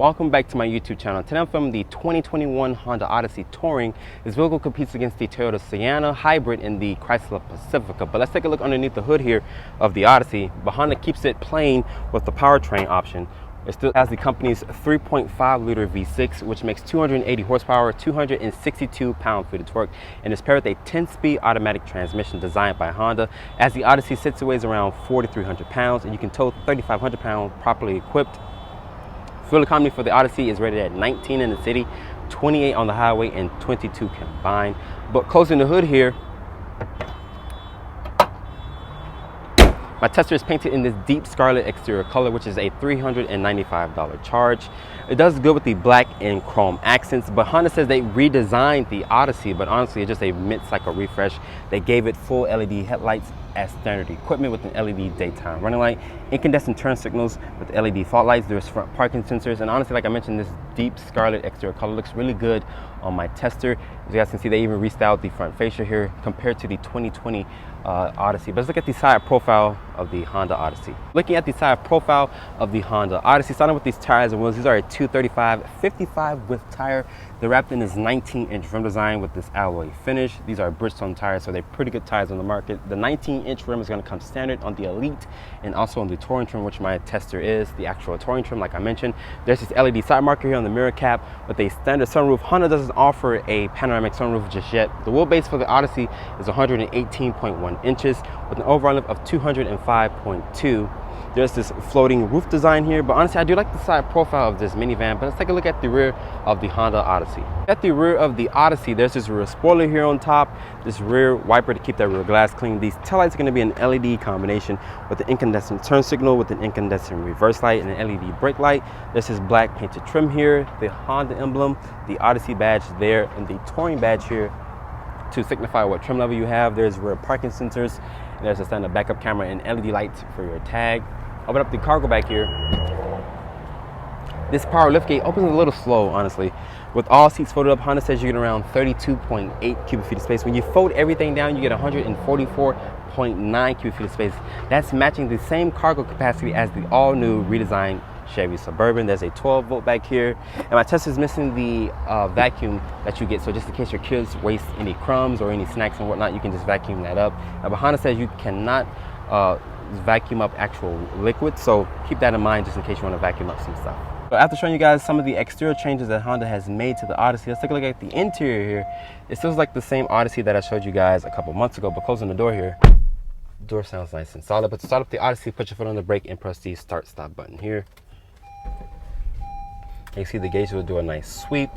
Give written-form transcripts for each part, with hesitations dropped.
Welcome back to my YouTube channel. Today I'm filming the 2021 Honda Odyssey Touring. This vehicle competes against the Toyota Sienna Hybrid and the Chrysler Pacifica. But let's take a look underneath the hood here of the Odyssey. But Honda keeps it plain with the powertrain option. It still has the company's 3.5 liter V6, which makes 280 horsepower, 262 pound-feet of torque, and is paired with a 10-speed automatic transmission designed by Honda. As the Odyssey sits, it weighs around 4,300 pounds, and you can tow 3,500 pounds properly equipped. Fuel economy for the Odyssey is rated at 19 in the city, 28 on the highway, and 22 combined. But closing the hood here, my tester is painted in this deep scarlet exterior color, which is a $395 charge. It does good with the black and chrome accents, but Honda says they redesigned the Odyssey, but honestly, it just admits like a refresh. They gave it full LED headlights as standard equipment with an LED daytime running light, incandescent turn signals with LED fog lights. There's front parking sensors, and honestly, like I mentioned, this deep scarlet exterior color looks really good on my tester. As you guys can see, they even restyled the front fascia here compared to the 2020 Odyssey. But let's look at the side profile of the Honda Odyssey. Looking at the side profile of the Honda Odyssey, starting with these tires and wheels, these are a 235/55 width tire. They're wrapped in this 19-inch rim design with this alloy finish. These are Bridgestone tires, so they're pretty good tires on the market. The 19-inch rim is going to come standard on the Elite and also on the Touring trim, which my tester is the actual Touring trim, like I mentioned. There's this LED side marker here on the mirror cap with a standard sunroof. Honda doesn't offer a panoramic sunroof just yet. The wheelbase for the Odyssey is 118.1 inches with an overall length of 205.2. There's this floating roof design here, but honestly, I do like the side profile of this minivan. But let's take a look at the rear of the Honda Odyssey. At the rear of the Odyssey, there's this rear spoiler here on top, this rear wiper to keep that rear glass clean. These taillights are going to be an LED combination with an incandescent turn signal, with an incandescent reverse light, and an LED brake light. There's this black painted trim here, the Honda emblem, the Odyssey badge there, and the Touring badge here to signify what trim level you have. There's rear parking sensors, and there's a standard backup camera and LED lights for your tag. Open up the cargo back here. This power liftgate opens a little slow, honestly. With all seats folded up, Honda says you get around 32.8 cubic feet of space. When you fold everything down, you get 144.9 cubic feet of space. That's matching the same cargo capacity as the all-new redesigned Chevy Suburban. There's a 12-volt back here, and my tester is missing the vacuum that you get, so just in case your kids waste any crumbs or any snacks and whatnot, you can just vacuum that up. But Honda says you cannot vacuum up actual liquid, so keep that in mind just in case you want to vacuum up some stuff. So after showing you guys some of the exterior changes that Honda has made to the Odyssey, let's take a look at the interior here. It feels like the same Odyssey that I showed you guys a couple months ago, but closing the door here, the door sounds nice and solid. But to start up the Odyssey, put your foot on the brake and press the start stop button here. You see the gauge will do a nice sweep.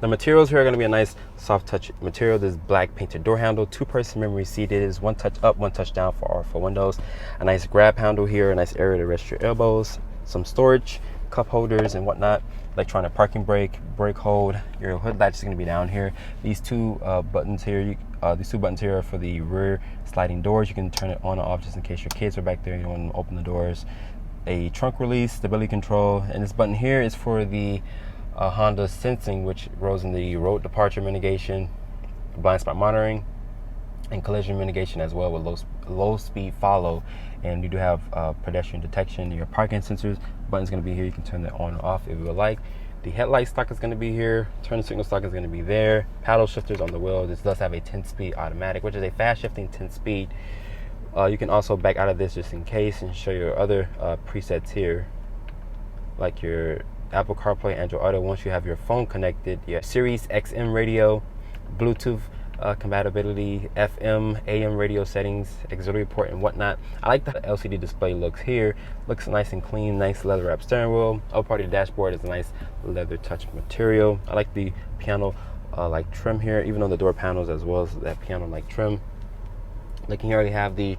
The materials here are going to be a nice soft touch material. This black painted door handle, two-person memory seat. It is one touch up, one touch down for windows. A nice grab handle here, a nice area to rest your elbows, some storage, cup holders and whatnot. Electronic parking brake, brake hold. Your hood latch is going to be down here. These two buttons here, these two buttons here are for the rear sliding doors. You can turn it on or off just in case your kids are back there. You don't want to open the doors. A trunk release, stability control, and this button here is for the Honda sensing, which rolls in the road departure mitigation, blind spot monitoring, and collision mitigation as well, with low speed follow. And you do have pedestrian detection. Your parking sensors button is going to be here. You can turn that on or off if you would like. The headlight stock is going to be here. Turn signal stock is going to be there. Paddle shifters on the wheel. This does have a 10-speed automatic, which is a fast shifting 10-speed. You can also back out of this just in case and show your other presets here, like your Apple CarPlay, Android Auto. Once you have your phone connected, your Sirius XM radio, Bluetooth compatibility, FM, AM radio settings, auxiliary port and whatnot. I like the LCD display looks here. Looks nice and clean, nice leather wrapped steering wheel. Upper part of the dashboard is a nice leather touch material. I like the piano like trim here, even on the door panels as well as that piano like trim. Looking here, we have the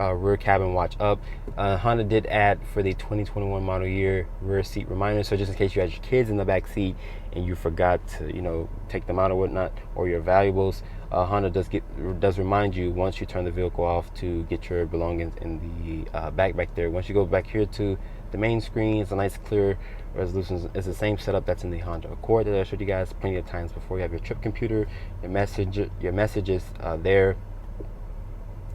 rear cabin watch up. Honda did add for the 2021 model year rear seat reminder, so just in case you had your kids in the back seat and you forgot to take them out or whatnot, or your valuables, Honda does remind you once you turn the vehicle off to get your belongings in the back there. Once you go back here to the main screen, it's a nice clear resolution. It's the same setup that's in the Honda Accord that I showed you guys plenty of times before. You have your trip computer, your messages there.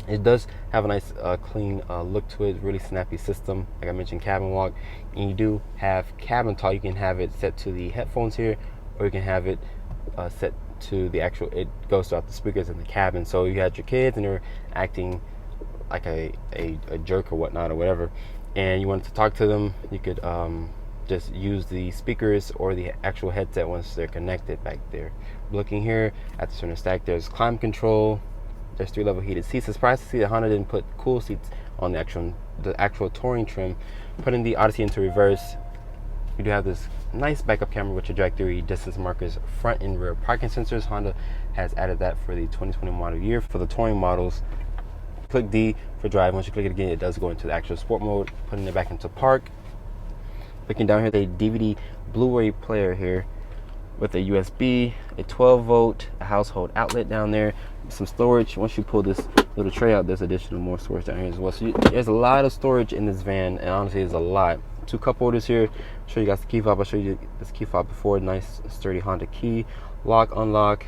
It does have a nice clean look to it, really snappy system. Like I mentioned, cabin walk, and you do have cabin talk. You can have it set to the headphones here, or you can have it set to the actual, it goes throughout the speakers in the cabin. So you had your kids and they're acting like a jerk or whatnot or whatever, and you wanted to talk to them, you could just use the speakers or the actual headset once they're connected back there. Looking here at the center stack, there's climate control, there's 3-level heated seats. I'm surprised to see that Honda didn't put cool seats on the actual touring trim. Putting the Odyssey into reverse, you do have this nice backup camera with trajectory, distance markers, front and rear parking sensors. Honda has added that for the 2020 model year. For the touring models, click D for drive. Once you click it again, it does go into the actual sport mode, putting it back into park. Looking down here, the DVD Blu-ray player here with a USB, a 12-volt, a household outlet down there, some storage. Once you pull this little tray out, there's additional more storage down here as well. So there's a lot of storage in this van, and honestly, there's a lot. 2 cup holders here. I'll show you guys the key fob. I'll show you this key fob before. Nice sturdy Honda key. Lock, unlock,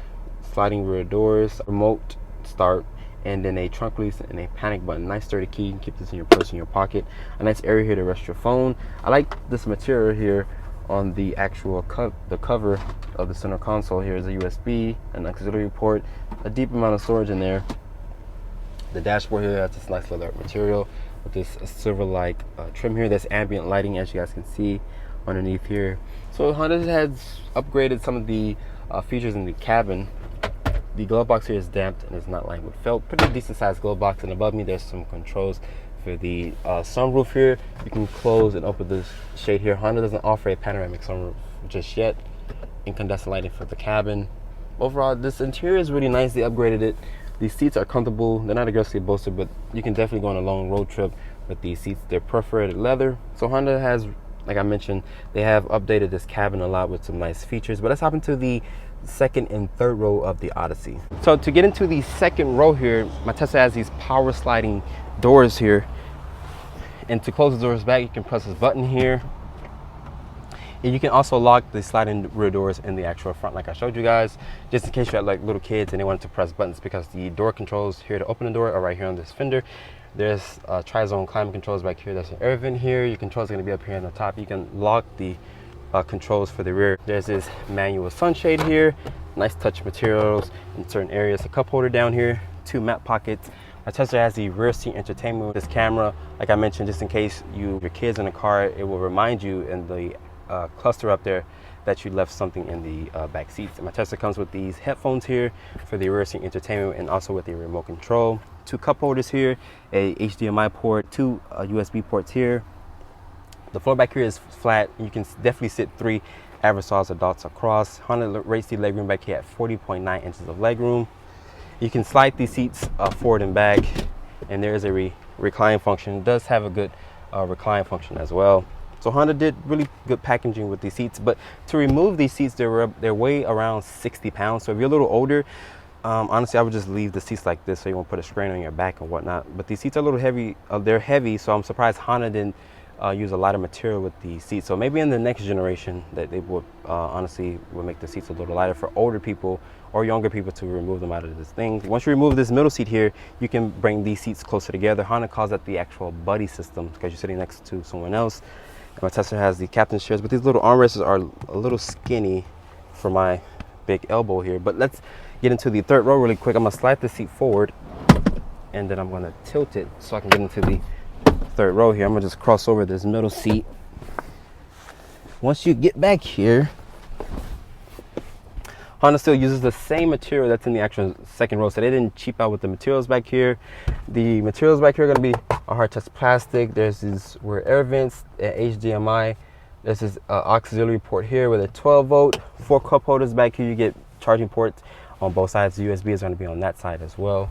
sliding rear doors, remote start, and then a trunk release and a panic button. Nice sturdy key. You can keep this in your purse, in your pocket. A nice area here to rest your phone. I like this material here on the actual the cover of the center console. Here is a USB, an auxiliary port, a deep amount of storage in there. The dashboard here has this nice leather material with this silver-like trim here. There's ambient lighting, as you guys can see underneath here. So Honda has upgraded some of the features in the cabin. The glove box here is damped and is not lined with felt. Pretty decent sized glove box, and above me there's some controls for the sunroof here. You can close and open this shade here. Honda doesn't offer a panoramic sunroof just yet. Incandescent lighting for the cabin. Overall, this interior is really nice. They upgraded it. These seats are comfortable. They're not aggressively bolstered, but you can definitely go on a long road trip with these seats. They're perforated leather. So Honda has, like I mentioned, they have updated this cabin a lot with some nice features. But let's hop into the second and third row of the Odyssey. So to get into the second row here, my Tesla has these power sliding doors here. And to close the doors back, you can press this button here. And you can also lock the sliding rear doors in the actual front, like I showed you guys, just in case you had like little kids and they wanted to press buttons, because the door controls here to open the door are right here on this fender. There's tri-zone climate controls back here. There's an air vent here. Your controls are going to be up here on the top. You can lock the controls for the rear. There's this manual sunshade here. Nice touch materials in certain areas. A cup holder down here. 2 map pockets. My Tesla has the rear seat entertainment. This camera, like I mentioned, just in case your kids in the car, it will remind you in the cluster up there that you left something in the back seats. And my Tesla comes with these headphones here for the rear seat entertainment, and also with the remote control. 2 cup holders here, a HDMI port, 2 USB ports here. The floor back here is flat. You can definitely sit 3 average size adults across. Honda rates the legroom back here at 40.9 inches of legroom. You can slide these seats forward and back, and there is a recline function. It does have a good recline function as well. So Honda did really good packaging with these seats, but to remove these seats, they weigh around 60 pounds. So if you're a little older, honestly, I would just leave the seats like this so you won't put a strain on your back and whatnot. But these seats are a little heavy. They're heavy, so I'm surprised Honda didn't use a lot of material with the seats. So maybe in the next generation that they would honestly will make the seats a little lighter for older people or younger people to remove them out of this thing. Once you remove this middle seat here, you can bring these seats closer together. Honda calls that the actual buddy system, because you're sitting next to someone else. And my Tesla has the captain's chairs, but these little armrests are a little skinny for my big elbow here. But let's get into the third row really quick. I'm gonna slide the seat forward, and then I'm gonna tilt it so I can get into the third row here. I'm gonna just cross over this middle seat. Once you get back here, Honda still uses the same material that's in the actual second row, so they didn't cheap out with the materials back here. The materials back here are going to be a hard touch plastic. There's these rear air vents, HDMI. There's this auxiliary port here with a 12-volt, 4 cup holders back here. You get charging ports on both sides. The USB is going to be on that side as well.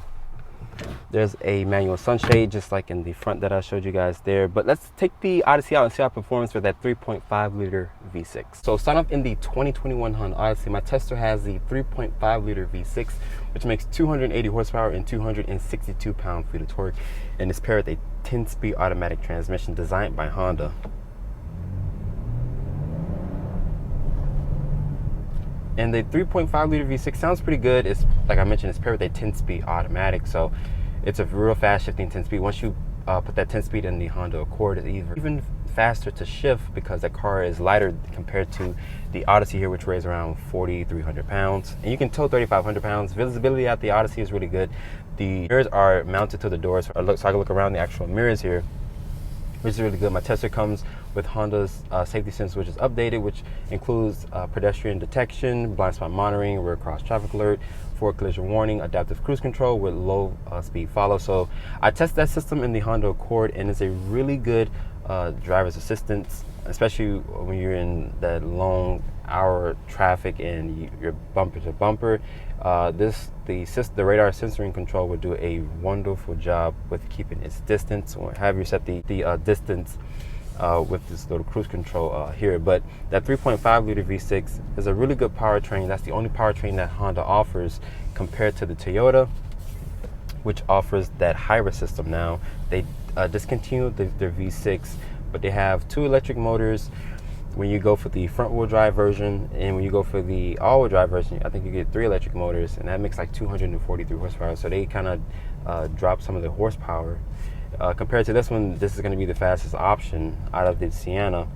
There's a manual sunshade, just like in the front that I showed you guys there. But let's take the Odyssey out and see how it performs with that 3.5 liter V6. So starting off in the 2021 Honda Odyssey, my Tesla has the 3.5 liter V6, which makes 280 horsepower and 262 pound-feet of torque, and is paired with a 10-speed automatic transmission designed by Honda. And the 3.5 liter V6 sounds pretty good. It's, like I mentioned, it's paired with a 10-speed automatic, so It's a real fast shifting 10-speed. Once you put that 10-speed in the Honda Accord, it's even faster to shift because the car is lighter compared to the Odyssey here, which weighs around 4,300 pounds. And you can tow 3,500 pounds. Visibility at the Odyssey is really good. The mirrors are mounted to the doors, so I can look around the actual mirrors here, which is really good. My Tesla comes with Honda's safety sense, which is updated, which includes pedestrian detection, blind spot monitoring, rear cross traffic alert, forward collision warning, adaptive cruise control with low speed follow. So I tested that system in the Honda Accord, and it's a really good driver's assistance, especially when you're in that long hour traffic and you're bumper to bumper. The radar sensoring control will do a wonderful job with keeping its distance, or have you set the distance with this little cruise control here. But that 3.5 liter V6 is a really good powertrain. That's the only powertrain that Honda offers compared to the Toyota, which offers that hybrid system now. They discontinued their V6, but they have 2 electric motors when you go for the front wheel drive version, and when you go for the all wheel drive version, I think you get 3 electric motors, and that makes like 243 horsepower. So they kind of drop some of the horsepower. Compared to this one, this is going to be the fastest option out of the Sienna.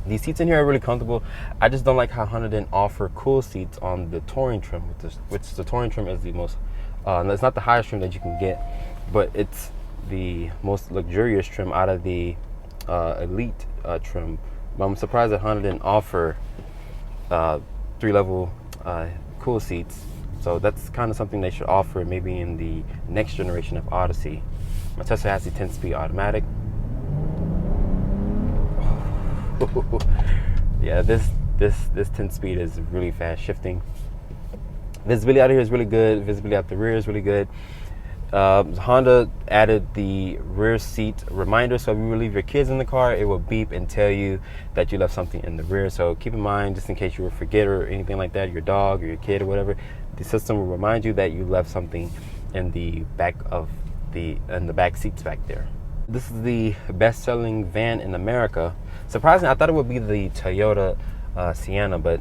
These seats in here are really comfortable. I just don't like how Honda didn't offer cool seats on the Touring trim, which the Touring trim is the most, it's not the highest trim that you can get, but it's the most luxurious trim out of the Elite trim. But I'm surprised that Honda didn't offer 3-level cool seats. So that's kind of something they should offer maybe in the next generation of Odyssey. My Tesla has the 10-speed automatic. Yeah, this 10-speed is really fast shifting. Visibility out here is really good. Visibility out the rear is really good. Honda added the rear seat reminder, so if you leave your kids in the car, it will beep and tell you that you left something in the rear. So keep in mind, just in case you will forget or anything like that, your dog or your kid or whatever, the system will remind you that you left something in the back of the back seats back there. This is the best-selling van in America. Surprisingly, I thought it would be the Toyota Sienna, but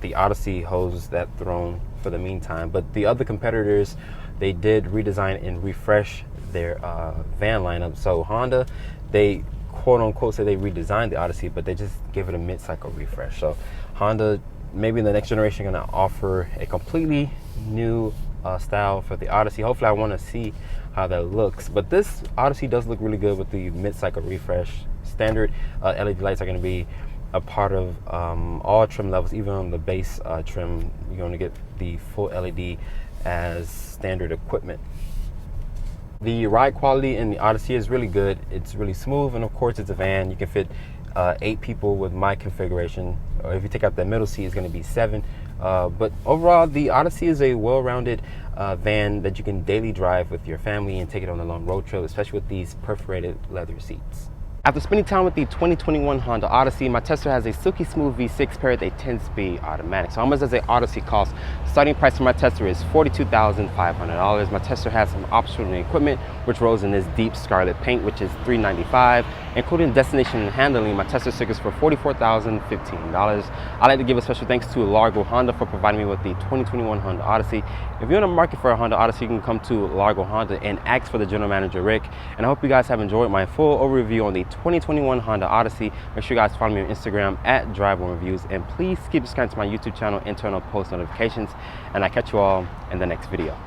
the Odyssey holds that throne for the meantime. But the other competitors, they did redesign and refresh their van lineup. So Honda, they quote unquote say they redesigned the Odyssey, but they just give it a mid-cycle refresh. So Honda, maybe in the next generation, gonna offer a completely new style for the Odyssey. Hopefully I want to see how that looks. But this Odyssey does look really good with the mid-cycle refresh. Standard LED lights are going to be a part of all trim levels. Even on the base trim, you're going to get the full LED as standard equipment. The ride quality in the Odyssey is really good. It's really smooth, and of course it's a van. You can fit 8 people with my configuration. If you take out the middle seat, it's going to be 7. But overall, the Odyssey is a well-rounded van that you can daily drive with your family and take it on a long road trip, especially with these perforated leather seats. After spending time with the 2021 Honda Odyssey, my Tesla has a silky smooth V6 paired with a 10-speed automatic. So how much does an Odyssey cost? Starting price for my Tesla is $42,500. My Tesla has some optional equipment, which rolls in this deep scarlet paint, which is $395, including destination handling. My Tesla stickers for $44,015. I'd like to give a special thanks to Largo Honda for providing me with the 2021 Honda Odyssey. If you're in the market for a Honda Odyssey, you can come to Largo Honda and ask for the general manager, Rick. And I hope you guys have enjoyed my full overview on the 2021 Honda Odyssey. Make sure you guys follow me on Instagram at Drive1Reviews, and please keep subscribing to my YouTube channel and turn on post notifications. And I catch you all in the next video.